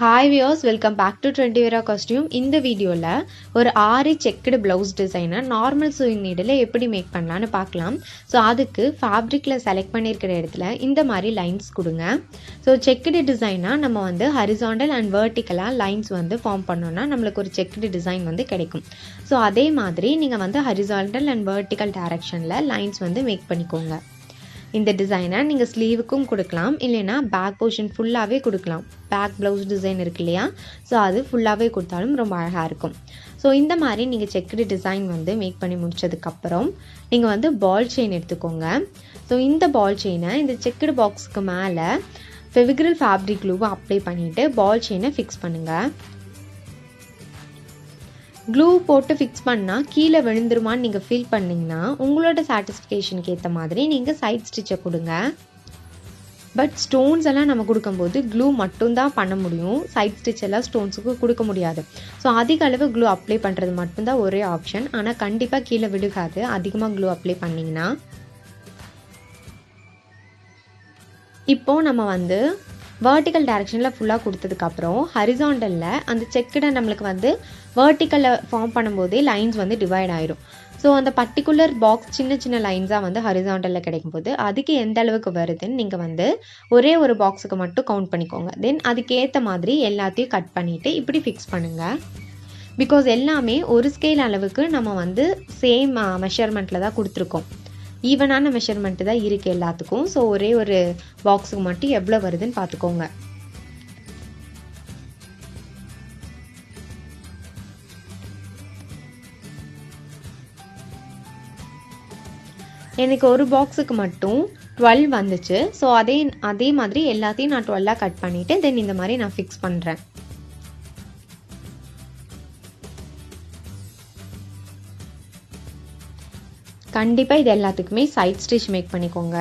Hi viewers, welcome back to 20 Vera costume. இந்த வீடியோவில் ஒரு ஆரி செக்குடு ப்ளவுஸ் டிசைனை நார்மல் சூயிங் நீடில் எப்படி மேக் பண்ணலான்னு பார்க்கலாம். ஸோ அதுக்கு ஃபேப்ரிக்கில் செலக்ட் பண்ணியிருக்கிற இடத்துல இந்த மாதிரி லைன்ஸ் கொடுங்க. ஸோ செக்குடு டிசைனாக நம்ம வந்து ஹரிசாண்டல் அண்ட் வெர்டிக்கலாக லைன்ஸ் வந்து ஃபார்ம் பண்ணோன்னா நம்மளுக்கு ஒரு செக்குடு டிசைன் வந்து கிடைக்கும். ஸோ அதே மாதிரி நீங்கள் வந்து ஹரிசாண்டல் அண்ட் வெர்டிக்கல் டைரக்ஷனில் லைன்ஸ் வந்து மேக் பண்ணிக்கோங்க. இந்த டிசைனை நீங்கள் ஸ்லீவுக்கும் கொடுக்கலாம், இல்லைனா பேக் போர்ஷன் ஃபுல்லாகவே கொடுக்கலாம். பேக் ப்ளவுஸ் டிசைன் இருக்கு இல்லையா, ஸோ அது ஃபுல்லாகவே கொடுத்தாலும் ரொம்ப அழகாக இருக்கும். ஸோ இந்த மாதிரி நீங்கள் செக்குடு டிசைன் வந்து மேக் பண்ணி முடிச்சதுக்கப்புறம் நீங்கள் வந்து பால் செயின் எடுத்துக்கோங்க. ஸோ இந்த பால் செயினை இந்த செக்குடு பாக்ஸுக்கு மேலே ஃபெவிக்ரில் ஃபேப்ரிக் க்ளூவை அப்ளை பண்ணிவிட்டு பால் செயினை ஃபிக்ஸ் பண்ணுங்கள். க்ளூ போட்டு ஃபிக்ஸ் பண்ணால் கீழே விழுந்துருமான்னு நீங்கள் ஃபீல் பண்ணிங்கன்னா உங்களோட சாட்டிஸ்ஃபிகேஷனுக்கு ஏற்ற மாதிரி நீங்கள் சைட் ஸ்டிச்சை கொடுங்க. பட் ஸ்டோன்ஸ் எல்லாம் நம்ம கொடுக்கும்போது க்ளூ மட்டும்தான் பண்ண முடியும், சைட் ஸ்டிச் எல்லாம் ஸ்டோன்ஸுக்கு கொடுக்க முடியாது. ஸோ அதிக அளவு க்ளூ அப்ளை பண்ணுறது மட்டும்தான் ஒரே ஆப்ஷன். ஆனால் கண்டிப்பாக கீழே விழுகாது அதிகமாக க்ளூ அப்ளை பண்ணிங்கன்னா. இப்போது நம்ம வந்து வெர்டிக்கல் டைரக்ஷனில் ஃபுல்லாக கொடுத்ததுக்கப்புறம் ஹரிசாண்டலில் அந்த செக்குடை நம்மளுக்கு வந்து வெர்டிக்கலில் ஃபார்ம் பண்ணும்போதே லைன்ஸ் வந்து டிவைட் ஆயிடும். ஸோ அந்த பர்டிகுலர் பாக்ஸ் சின்ன சின்ன லைன்ஸாக வந்து ஹரிசாண்டலில் கிடைக்கும்போது அதுக்கு எந்த அளவுக்கு வருதுன்னு நீங்கள் வந்து ஒரே ஒரு பாக்ஸுக்கு மட்டும் கவுண்ட் பண்ணிக்கோங்க. தென் அதுக்கேற்ற மாதிரி எல்லாத்தையும் கட் பண்ணிவிட்டு இப்படி ஃபிக்ஸ் பண்ணுங்கள். பிகாஸ் எல்லாமே ஒரு ஸ்கேல் அளவுக்கு நம்ம வந்து சேம் மெஷர்மெண்ட்டில் தான் கொடுத்துருக்கோம், ஈவனான மெஷர்மெண்ட்டு தான் இருக்குது எல்லாத்துக்கும். ஸோ ஒரே ஒரு பாக்ஸுக்கு மட்டும் எவ்வளோ வருதுன்னு பார்த்துக்கோங்க. எனக்கு ஒரு பாக்ஸுக்கு மட்டும் 12 வந்துச்சு. ஸோ அதே மாதிரி எல்லாத்தையும் நான் 12 கட் பண்ணிவிட்டு தென் இந்த மாதிரி நான் ஃபிக்ஸ் பண்ணுறேன். கண்டிப்பாக இது எல்லாத்துக்குமே சைட் ஸ்டிச் மேக் பண்ணிக்கோங்க.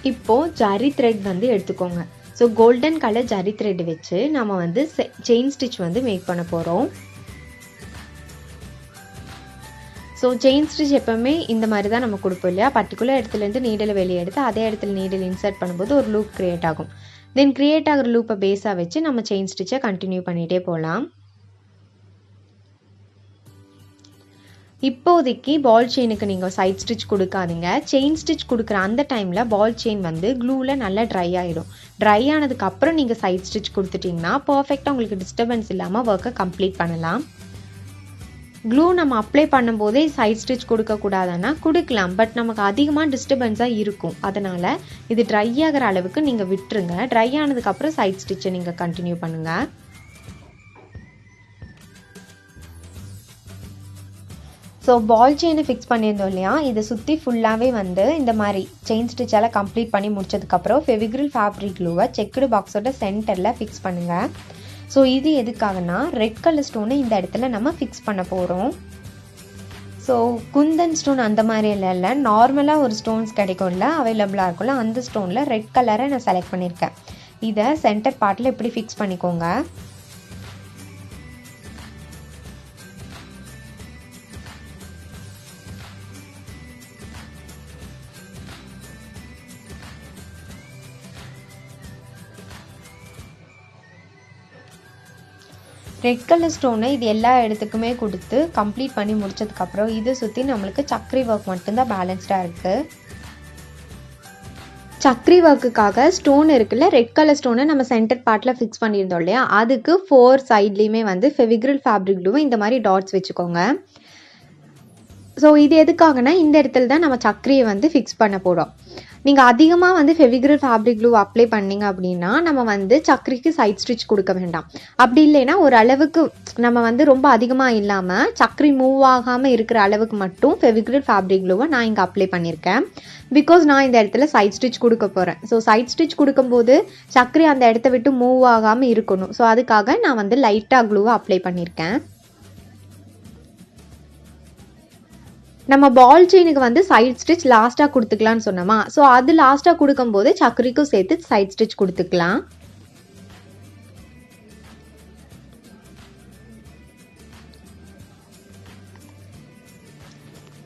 இப்போது ஜரி த்ரெட் வந்து எடுத்துக்கோங்க. So golden colour zari thread வச்சு நம்ம வந்து செயின் ஸ்டிச் வந்து மேக் பண்ண போகிறோம். ஸோ செயின் ஸ்டிச் எப்போவுமே இந்த மாதிரி தான் நம்ம கொடுப்போம் இல்லையா, பர்டிகுலர் இடத்துலேருந்து நீடில் வெளியே எடுத்து அதே இடத்துல நீடில் இன்சர்ட் பண்ணும்போது ஒரு லூப் க்ரியேட் ஆகும். தென் க்ரியேட் ஆகிற லூப்பை பேஸாக வச்சு நம்ம செயின் ஸ்டிச்சை கண்டினியூ பண்ணிகிட்டே போகலாம். இப்போதைக்கு பால் செயினுக்கு நீங்கள் சைட் ஸ்டிச் கொடுக்காதீங்க. செயின் ஸ்டிச் கொடுக்குற அந்த டைமில் பால் செயின் வந்து க்ளூவில் நல்லா ட்ரை ஆகிடும். ட்ரை ஆனதுக்கப்புறம் நீங்கள் சைட் ஸ்டிச் கொடுத்துட்டிங்கன்னா பர்ஃபெக்டாக உங்களுக்கு டிஸ்டர்பன்ஸ் இல்லாமல் ஒர்க்கை கம்ப்ளீட் பண்ணலாம். க்ளூ நம்ம அப்ளை பண்ணும்போதே சைட் ஸ்டிச் கொடுக்கக்கூடாதுன்னா கொடுக்கலாம், பட் நமக்கு அதிகமாக டிஸ்டர்பன்ஸாக இருக்கும். அதனால் இது ட்ரை ஆகிற அளவுக்கு நீங்கள் விட்டுருங்க. ட்ரை ஆனதுக்கப்புறம் சைட் ஸ்டிச்சை நீங்கள் கண்டினியூ பண்ணுங்கள். ஸோ பால் செயினை ஃபிக்ஸ் பண்ணியிருந்தோம் இல்லையா, இதை சுற்றி ஃபுல்லாகவே வந்து இந்த மாதிரி செயின் ஸ்டிச்சால் கம்ப்ளீட் பண்ணி முடிச்சதுக்கப்புறம் ஃபெவிக்ரில் ஃபேப்ரிக் க்ளூவை செக்குடு பாக்ஸோட சென்டரில் ஃபிக்ஸ் பண்ணுங்கள். ஸோ இது எதுக்காகனா ரெட் கலர் ஸ்டோனை இந்த இடத்துல நம்ம ஃபிக்ஸ் பண்ண போகிறோம். ஸோ குந்தன் ஸ்டோன் அந்த மாதிரி இல்லை, நார்மலாக ஒரு ஸ்டோன்ஸ் கிடைக்கும்ல, அவைலபிளாக இருக்கும்ல, அந்த ஸ்டோனில் ரெட் கலரை நான் செலக்ட் பண்ணியிருக்கேன். இதை சென்டர் பார்ட்டில் இப்படி ஃபிக்ஸ் பண்ணிக்கோங்க. ரெட் கலர் ஸ்டோனை இது எல்லா இடத்துக்குமே கொடுத்து கம்ப்ளீட் பண்ணி முடிச்சதுக்கப்புறம் இதை சுற்றி நம்மளுக்கு சக்கரி ஒர்க் மட்டும்தான் பேலன்ஸ்டாக இருக்குது. சக்கரி ஒர்க்குக்காக ஸ்டோன் இருக்குல்ல, ரெட் கலர் ஸ்டோனை நம்ம சென்டர் பார்ட்டில் ஃபிக்ஸ் பண்ணியிருந்தோம் இல்லையா, அதுக்கு 4 சைட்லேயுமே வந்து ஃபெவிக்ரில் ஃபேப்ரிக் க்ளூவை இந்த மாதிரி டாட்ஸ் வச்சுக்கோங்க. ஸோ இது எதுக்காகனா இந்த இடத்துல தான் நம்ம சக்கரியை வந்து ஃபிக்ஸ் பண்ண போகிறோம். நீங்கள் அதிகமாக வந்து ஃபெவிக்ரில் ஃபேப்ரிக் க்ளூ அப்ளை பண்ணிங்க அப்படின்னா நம்ம வந்து சக்கரிக்கு சைட் ஸ்டிச் கொடுக்க வேண்டாம். அப்படி இல்லைன்னா ஒரு அளவுக்கு நம்ம வந்து ரொம்ப அதிகமாக இல்லாமல் சக்கரி மூவ் ஆகாமல் இருக்கிற அளவுக்கு மட்டும் ஃபெவிக்ரில் ஃபேப்ரிக் க்ளூவை நான் இங்கே அப்ளை பண்ணியிருக்கேன். பிகாஸ் நான் இந்த இடத்துல சைட் ஸ்டிச் கொடுக்க போகிறேன். ஸோ சைட் ஸ்டிச் கொடுக்கும்போது சக்கரி அந்த இடத்த விட்டு மூவ் ஆகாமல் இருக்கணும். ஸோ அதுக்காக நான் வந்து லைட்டாக க்ளூவை அப்ளை பண்ணியிருக்கேன். நம்ம பால் செயினுக்கு வந்து சைட் ஸ்டிச் லாஸ்ட்டாக கொடுத்துக்கலான்னு சொன்னோமா, ஸோ அது லாஸ்ட்டாக கொடுக்கும்போது சக்கரிக்கும் சேர்த்து சைட் ஸ்டிச் கொடுத்துக்கலாம்.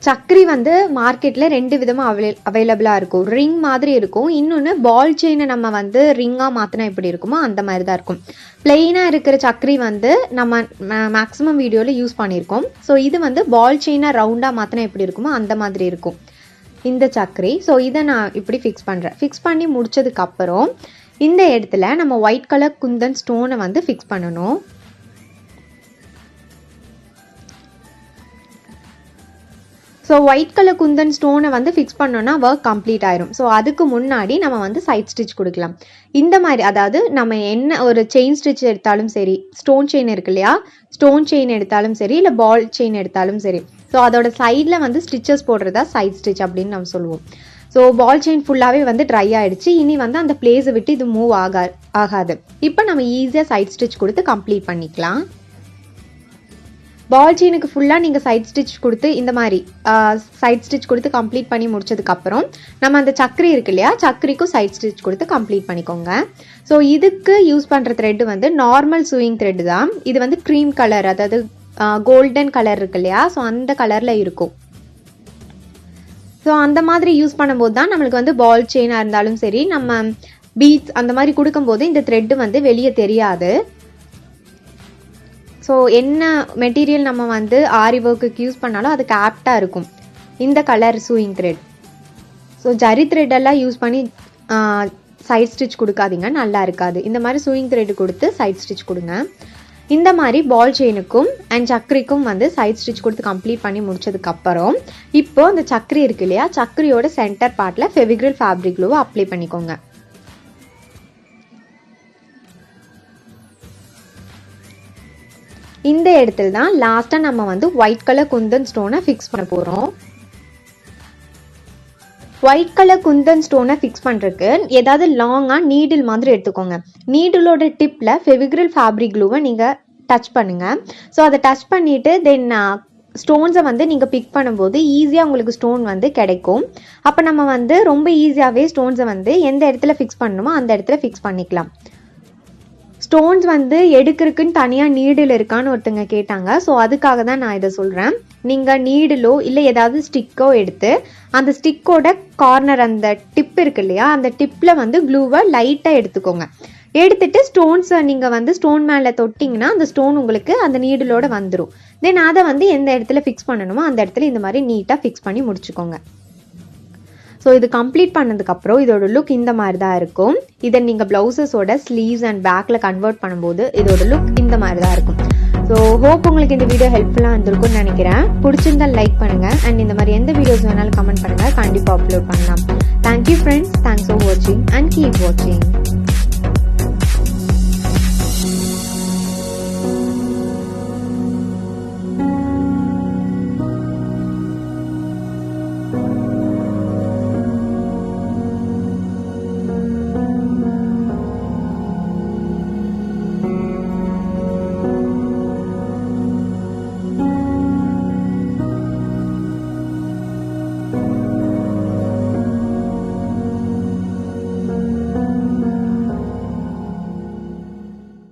சக்கரி வந்து மார்க்கெட்டில் 2 விதமாக அவைலபிளாக இருக்கும். ரிங் மாதிரி இருக்கும், இன்னொன்று பால் செயினை நம்ம வந்து ரிங்காக மாற்றினா எப்படி இருக்குமோ அந்த மாதிரி தான் இருக்கும். பிளெயினாக இருக்கிற சக்கரி வந்து நம்ம மேக்ஸிமம் வீடியோவில் யூஸ் பண்ணியிருக்கோம். ஸோ இது வந்து பால் செயினை ரவுண்டாக மாற்றினா எப்படி இருக்குமோ அந்த மாதிரி இருக்கும் இந்த சக்கரி. ஸோ இதை நான் இப்படி ஃபிக்ஸ் பண்ணுறேன். ஃபிக்ஸ் பண்ணி முடிச்சதுக்கப்புறம் இந்த இடத்துல நம்ம ஒயிட் கலர் குந்தன் ஸ்டோனை வந்து ஃபிக்ஸ் பண்ணணும். ஸோ ஒயிட் கலர் குந்தன் ஸ்டோனை வந்து ஃபிக்ஸ் பண்ணோன்னா ஒர்க் கம்ப்ளீட் ஆயிரும். ஸோ அதுக்கு முன்னாடி நம்ம வந்து சைட் ஸ்டிச் கொடுக்கலாம். இந்த மாதிரி, அதாவது நம்ம என்ன ஒரு செயின் ஸ்டிச் எடுத்தாலும் சரி, ஸ்டோன் செயின் இருக்கு இல்லையா, ஸ்டோன் செயின் எடுத்தாலும் சரி, இல்லை பால் செயின் எடுத்தாலும் சரி, ஸோ அதோட சைடில் வந்து ஸ்டிச்சஸ் போடுறதா சைட் ஸ்டிச் அப்படின்னு நம்ம சொல்லுவோம். ஸோ பால் செயின் ஃபுல்லாகவே வந்து ட்ரை ஆகிடுச்சு. இனி வந்து அந்த பிளேஸை விட்டு இது மூவ் ஆகாது. இப்போ நம்ம ஈஸியாக சைட் ஸ்டிச் கொடுத்து கம்ப்ளீட் பண்ணிக்கலாம். பால் செயினுக்கு ஃபுல்லாக நீங்கள் சைட் ஸ்டிச் கொடுத்து இந்த மாதிரி சைட் ஸ்டிச் கொடுத்து கம்ப்ளீட் பண்ணி முடிச்சதுக்கப்புறம் நம்ம அந்த சக்கரி இருக்கு இல்லையா, சக்கரிக்கும் சைட் ஸ்டிச் கொடுத்து கம்ப்ளீட் பண்ணிக்கோங்க. ஸோ இதுக்கு யூஸ் பண்ணுற த்ரெட்டு வந்து நார்மல் சூயிங் த்ரெட்டு தான். இது வந்து க்ரீம் கலர், அதாவது கோல்டன் கலர் இருக்கு இல்லையா, ஸோ அந்த கலரில் இருக்கும். ஸோ அந்த மாதிரி யூஸ் பண்ணும்போது தான் நம்மளுக்கு வந்து பால் செயினாக இருந்தாலும் சரி, நம்ம பீட்ஸ் அந்த மாதிரி கொடுக்கும்போது இந்த த்ரெட்டு வந்து வெளியே தெரியாது. ஸோ என்ன மெட்டீரியல் நம்ம வந்து ஆரி ஒர்க்குக்கு யூஸ் பண்ணாலும் அதுக்கு ஆப்டாக இருக்கும் இந்த colour sewing thread. So zari த்ரெட்டெல்லாம் யூஸ் பண்ணி சைட் ஸ்டிச் கொடுக்காதீங்க, நல்லா இருக்காது. இந்த மாதிரி சூயிங் த்ரெட் கொடுத்து சைட் ஸ்டிச் கொடுங்க. இந்த மாதிரி பால் செயினுக்கும் அண்ட் சக்கரிக்கும் வந்து சைட் ஸ்டிச் கொடுத்து கம்ப்ளீட் பண்ணி முடிச்சதுக்கப்புறம் இப்போ அந்த சக்கரி இருக்கு இல்லையா, சக்கரியோட சென்டர் பார்ட்டில் ஃபெவிக்ரில் ஃபேப்ரிக் க்ளூவை அப்ளை பண்ணிக்கோங்க. இந்த இடத்துல தான் லாஸ்ட்டாக நம்ம வந்து ஒயிட் கலர் குந்தன் ஸ்டோனை ஃபிக்ஸ் பண்ண போகிறோம். ஒயிட் கலர் குந்தன் ஸ்டோனை ஃபிக்ஸ் பண்ணுறதுக்கு ஏதாவது லாங்காக நீடில் மாதிரி எடுத்துக்கோங்க. நீடிலோட டிப்பில் ஃபெவிக்ரில் ஃபேப்ரிக் க்ளூவை நீங்கள் டச் பண்ணுங்கள். ஸோ அதை டச் பண்ணிவிட்டு தென் ஸ்டோன்ஸை வந்து நீங்கள் பிக் பண்ணும்போது ஈஸியாக உங்களுக்கு ஸ்டோன் வந்து கிடைக்கும். அப்போ நம்ம வந்து ரொம்ப ஈஸியாகவே ஸ்டோன்ஸை வந்து எந்த இடத்துல ஃபிக்ஸ் பண்ணணுமோ அந்த இடத்துல ஃபிக்ஸ் பண்ணிக்கலாம். ஸ்டோன்ஸ் வந்து எடுக்கிறதுக்குன்னு தனியாக நீடில் இருக்கான்னு ஒருத்தங்க கேட்டாங்க. ஸோ அதுக்காக தான் நான் இதை சொல்கிறேன். நீங்கள் நீடிலோ இல்லை ஏதாவது ஸ்டிக்கோ எடுத்து அந்த ஸ்டிக்கோட கார்னர், அந்த டிப் இருக்கு இல்லையா, அந்த டிப்பில் வந்து க்ளூவை லைட்டாக எடுத்துக்கோங்க. எடுத்துட்டு ஸ்டோன்ஸை நீங்கள் வந்து ஸ்டோன் மேலே தொட்டிங்கன்னா அந்த ஸ்டோன் உங்களுக்கு அந்த நீடிலோட வந்துடும். தென் அதை வந்து எந்த இடத்துல ஃபிக்ஸ் பண்ணணுமோ அந்த இடத்துல இந்த மாதிரி நீட்டாக ஃபிக்ஸ் பண்ணி முடிச்சுக்கோங்க. ஸோ இது கம்ப்ளீட் பண்ணதுக்கப்புறம் இதோட லுக் இந்த மாதிரி தான் இருக்கும். இதை நீங்கள் ப்ளவுசஸோட ஸ்லீவ்ஸ் அண்ட் பேக்கில் கன்வெர்ட் பண்ணும்போது இதோட லுக் இந்த மாதிரி தான் இருக்கும். ஸோ ஹோப் உங்களுக்கு இந்த வீடியோ ஹெல்ப்ஃபுல்லாக இருந்திருக்கும்னு நினைக்கிறேன். பிடிச்சிருந்தா லைக் பண்ணுங்கள் அண்ட் இந்த மாதிரி எந்த வீடியோஸ் வேணாலும் கமெண்ட் பண்ணுங்கள், கண்டிப்பாக அப்லோட் பண்ணலாம். தேங்க்யூ ஃப்ரெண்ட்ஸ், தேங்க்ஸ் ஃபார் வாட்சிங் அண்ட் கீப் வாட்சிங்.